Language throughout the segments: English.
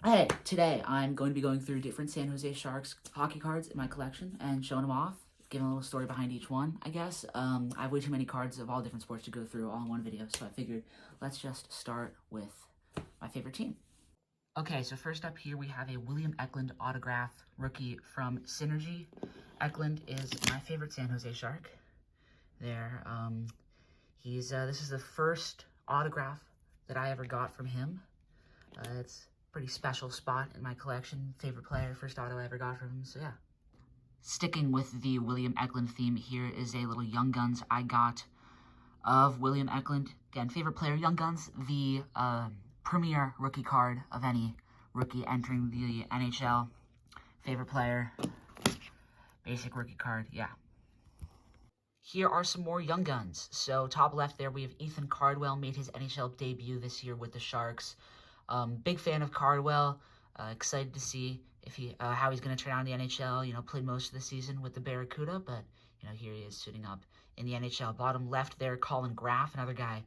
Hey, today I'm going to be going through different San Jose Sharks hockey cards in my collection and showing them off, giving a little story behind each one, I guess. I have way too many cards of all different sports to go through all in one video, so I figured let's just start with my favorite team. Okay, so first up here we have a William Eklund autograph rookie from Synergy. Eklund is my favorite San Jose Shark. There, this is the first autograph that I ever got from him. It's a pretty special spot in my collection. Favorite player, first auto I ever got from him, so yeah. Sticking with the William Eklund theme, here is a little Young Guns I got of William Eklund. Again, favorite player, Young Guns, the premier rookie card of any rookie entering the NHL. Favorite player, basic rookie card, yeah. Here are some more Young Guns. So top left there, we have Ethan Cardwell, made his NHL debut this year with the Sharks. Big fan of Cardwell. Excited to see if how he's going to turn out in the NHL. You know, played most of the season with the Barracuda, but you know, here he is suiting up in the NHL. Bottom left there, Colin Graff, another guy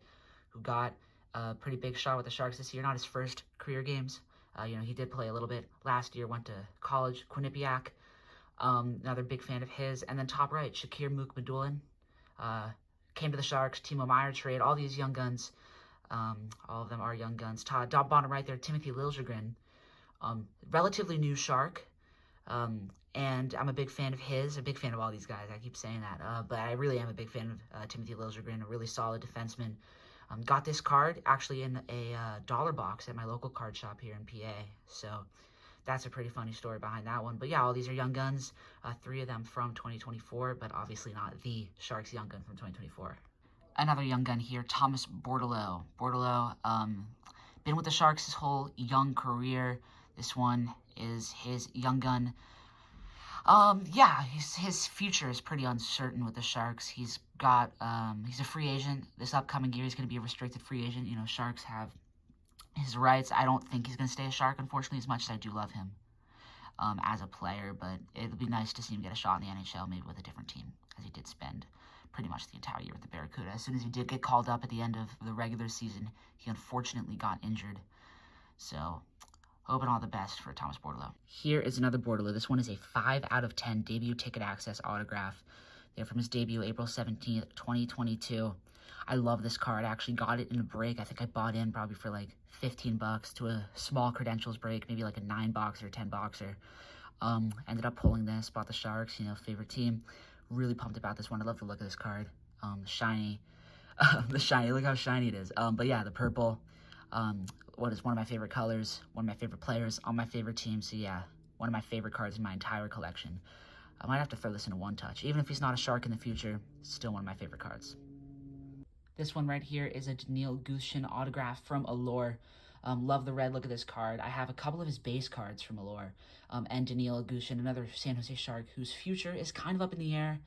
who got a pretty big shot with the Sharks this year. Not his first career games. You know, he did play a little bit last year. Went to college, Quinnipiac. Another big fan of his. And then top right, Shakir Mukhamadullin. Came to the Sharks, Timo Meier trade. All these young guns. All of them are young guns. Top bottom right there, Timothy Liljegren. Relatively new Shark. And I'm a big fan of his. A big fan of all these guys. I keep saying that. But I really am a big fan of Timothy Liljegren, a really solid defenseman. Got this card actually in a dollar box at my local card shop here in PA. So that's a pretty funny story behind that one. But yeah, all these are young guns. 3 of them from 2024, but obviously not the Sharks young gun from 2024. Another young gun here, Thomas Bordeleau. Bordeleau, been with the Sharks his whole young career. This one is his young gun. Yeah, his future is pretty uncertain with the Sharks. He's a free agent. This upcoming year, he's going to be a restricted free agent. You know, Sharks have his rights. I don't think he's going to stay a Shark, unfortunately, as much as I do love him as a player. But it'll be nice to see him get a shot in the NHL, maybe with a different team, as he did spend pretty much the entire year with the Barracuda. As soon as he did get called up at the end of the regular season, he unfortunately got injured. So, hoping all the best for Thomas Bordeleau. Here is another Bordeleau. This one is a 5 out of 10 debut ticket access autograph. There from his debut, April 17th, 2022. I love this card. I actually got it in a break. I think I bought in probably for like 15 bucks to a small credentials break, maybe like a 9-boxer, 10-boxer. Ended up pulling this, bought the Sharks, you know, favorite team. Really pumped about this one. I love the look of this card. Shiny. Look how shiny it is. But yeah, the purple. What is one of my favorite colors, one of my favorite players on my favorite team. So yeah, one of my favorite cards in my entire collection. I might have to throw this in a one touch. Even if he's not a Shark in the future, still one of my favorite cards. This one right here is a Daniil Gushchin autograph from Allure. Love the red look of this card. I have a couple of his base cards from Allure. And Daniil Gushchin, another San Jose Shark whose future is kind of up in the air.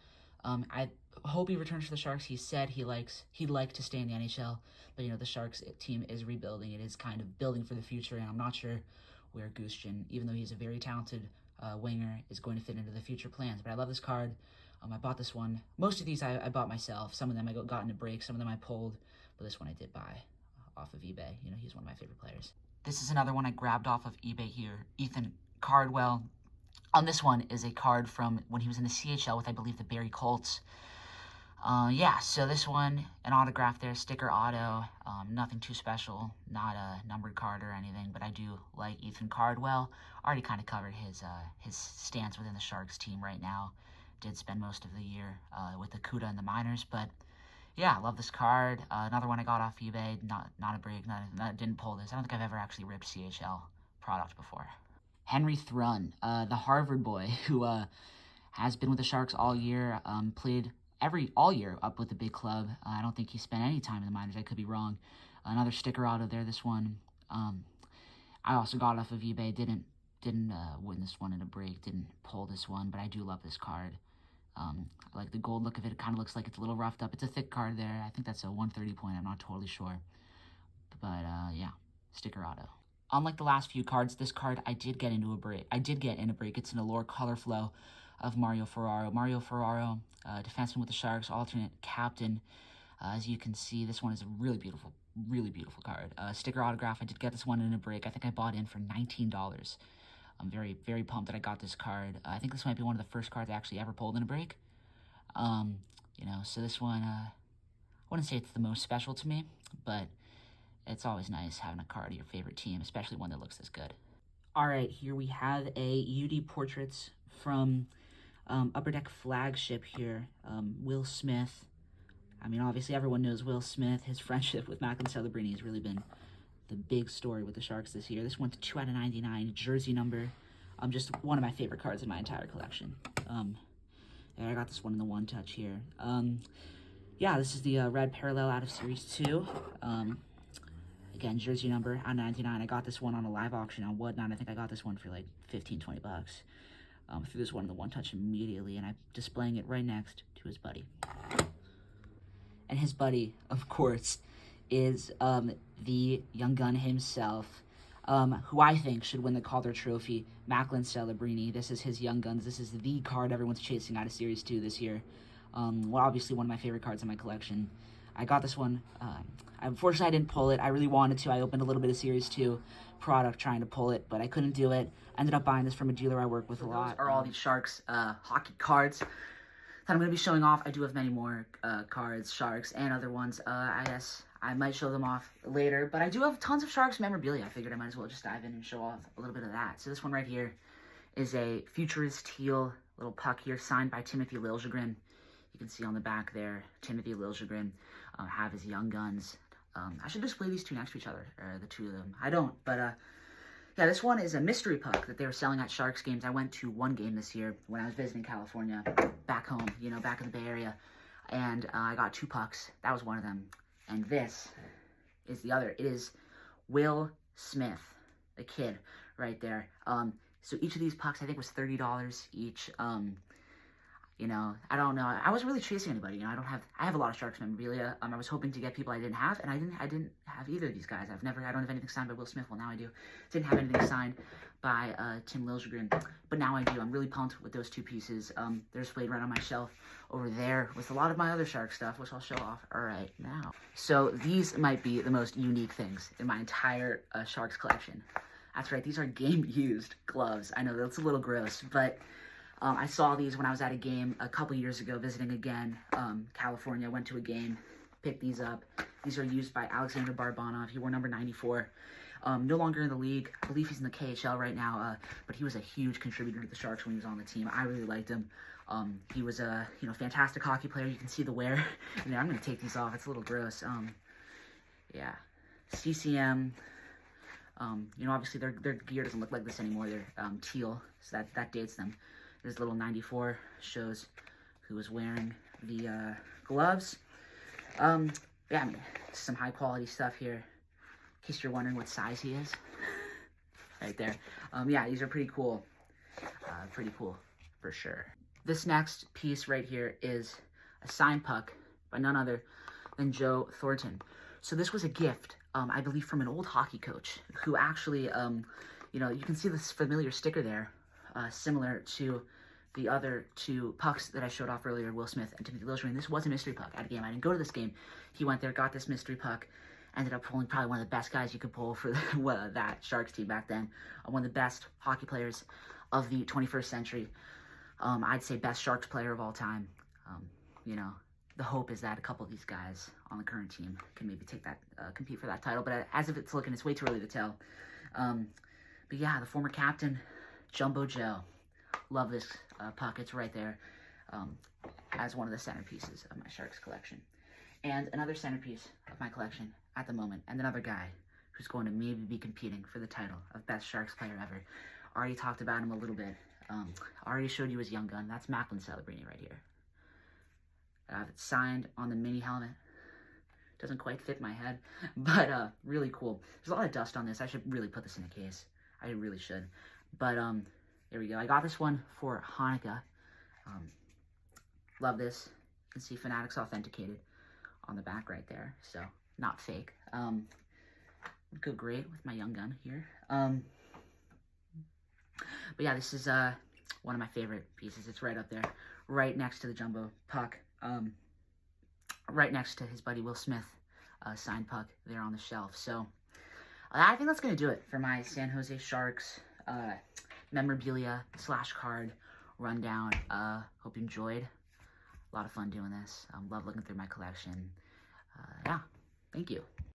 I hope he returns to the Sharks. He said he'd like to stay in the NHL, but you know the Sharks team is rebuilding. It is kind of building for the future, and I'm not sure where Gushchin, even though he's a very talented winger, is going to fit into the future plans. But I love this card. I bought this one. Most of these I bought myself. Some of them I got in a break. Some of them I pulled, but this one I did buy off of eBay. You know, he's one of my favorite players. This is another one I grabbed off of eBay here. Ethan Cardwell. On this one is a card from when he was in the CHL with, I believe, the Barrie Colts. Yeah, so this one, an autograph there, sticker auto, nothing too special, not a numbered card or anything, but I do like Ethan Cardwell. Already kind of covered his stance within the Sharks team right now. Did spend most of the year with the CUDA and the minors, but yeah, I love this card. Another one I got off eBay, not a break, didn't pull this. I don't think I've ever actually ripped CHL product before. Henry Thrun, the Harvard boy who has been with the Sharks all year, played all year up with the big club. I don't think he spent any time in the minors. I could be wrong. Another sticker auto there. This one, I also got off of eBay. Didn't win this one in a break. Didn't pull this one, but I do love this card. I like the gold look of it. It kind of looks like it's a little roughed up. It's a thick card there. I think that's a 130 point. I'm not totally sure, but yeah, sticker auto. Unlike the last few cards, this card I did get in a break. It's an Allure Color Flow of Mario Ferraro. Mario Ferraro, defenseman with the Sharks, alternate captain. As you can see, this one is a really beautiful really beautiful card. Sticker autograph, I did get this one in a break. I think I bought in for $19. I'm very, very pumped that I got this card. I think this might be one of the first cards I actually ever pulled in a break. You know, so this one, I wouldn't say it's the most special to me, but it's always nice having a card of your favorite team, especially one that looks this good. All right, here we have a UD Portraits from Upper Deck Flagship here. Will Smith. I mean, obviously everyone knows Will Smith. His friendship with Macklin Celebrini has really been the big story with the Sharks this year. This went to 2 out of 99, jersey number. Just one of my favorite cards in my entire collection. And I got this one in the one touch here. Yeah, this is the red parallel out of Series 2. Again, jersey number out of 99. I got this one on a live auction on Whatnot. I think I got this one for like 15, 20 bucks. Threw this one in the one touch immediately, and I'm displaying it right next to his buddy. And his buddy, of course, is the young gun himself, who I think should win the Calder Trophy, Macklin Celebrini. This is his Young Guns. This is the card everyone's chasing out of Series 2 this year. Well, obviously one of my favorite cards in my collection. I got this one. Unfortunately, I didn't pull it. I really wanted to. I opened a little bit of Series 2 product trying to pull it, but I couldn't do it. I ended up buying this from a dealer I work with a lot. Those are all these Sharks hockey cards that I'm going to be showing off. I do have many more cards, Sharks, and other ones. I guess I might show them off later, but I do have tons of Sharks memorabilia. I figured I might as well just dive in and show off a little bit of that. So this one right here is a Futurist Teal little puck here, signed by Timothy Liljegren. You can see on the back there, Timothy Liljegren have his Young Guns. I should display these two next to each other, the two of them. I don't, but yeah, this one is a mystery puck that they were selling at Sharks games. I went to one game this year when I was visiting California, back home, you know, back in the Bay Area, and I got 2 pucks. That was one of them, and this is the other. It is Will Smith, the kid, right there. So each of these pucks, I think, was $30 each. You know, I don't know. I wasn't really chasing anybody. You know, I have a lot of Sharks memorabilia. I was hoping to get people I didn't have, and I didn't have either of these guys. I don't have anything signed by Will Smith. Well, now I do. Didn't have anything signed by Tim Liljegren, but now I do. I'm really pumped with those 2 pieces. They're displayed right on my shelf over there with a lot of my other Shark stuff, which I'll show off right now. So these might be the most unique things in my entire Sharks collection. That's right. These are game-used gloves. I know that's a little gross, but I saw these when I was at a game a couple years ago, visiting again, California. Went to a game, picked these up. These are used by Alexander Barbanov. He wore number 94. No longer in the league. I believe he's in the KHL right now, but he was a huge contributor to the Sharks when he was on the team. I really liked him. He was a fantastic hockey player. You can see the wear. I'm going to take these off. It's a little gross. Yeah. CCM. Obviously their gear doesn't look like this anymore. They're teal, so that dates them. This little 94 shows who was wearing the gloves. Yeah, I mean, some high quality stuff here. In case you're wondering what size he is, right there. Yeah, these are pretty cool. Pretty cool for sure. This next piece right here is a signed puck by none other than Joe Thornton. So this was a gift, I believe, from an old hockey coach who actually, you can see this familiar sticker there. Similar to the other 2 pucks that I showed off earlier, Will Smith and Timothy Liljegren. This was a mystery puck at a game. I didn't go to this game. He went there, got this mystery puck, ended up pulling probably one of the best guys you could pull for that Sharks team back then. One of the best hockey players of the 21st century. I'd say best Sharks player of all time. The hope is that a couple of these guys on the current team can maybe take that, compete for that title. But as of it's looking, it's way too early to tell. But yeah, the former captain, Jumbo Joe. Love this puck. It's right there as one of the centerpieces of my Sharks collection. And another centerpiece of my collection at the moment, and another guy who's going to maybe be competing for the title of best Sharks player ever. Already talked about him a little bit. Already showed you his Young Gun. That's Macklin Celebrini right here. I have it signed on the mini helmet. Doesn't quite fit my head, but really cool. There's a lot of dust on this. I should really put this in a case. I really should. But there we go. I got this one for Hanukkah. Love this. You can see Fanatics Authenticated on the back right there. So, not fake. Would go great with my Young Gun here. But yeah, this is one of my favorite pieces. It's right up there. Right next to the Jumbo puck. Right next to his buddy Will Smith. signed puck there on the shelf. So I think that's going to do it for my San Jose Sharks memorabilia / card rundown. Hope you enjoyed. A lot of fun doing this. Love looking through my collection. Yeah, thank you.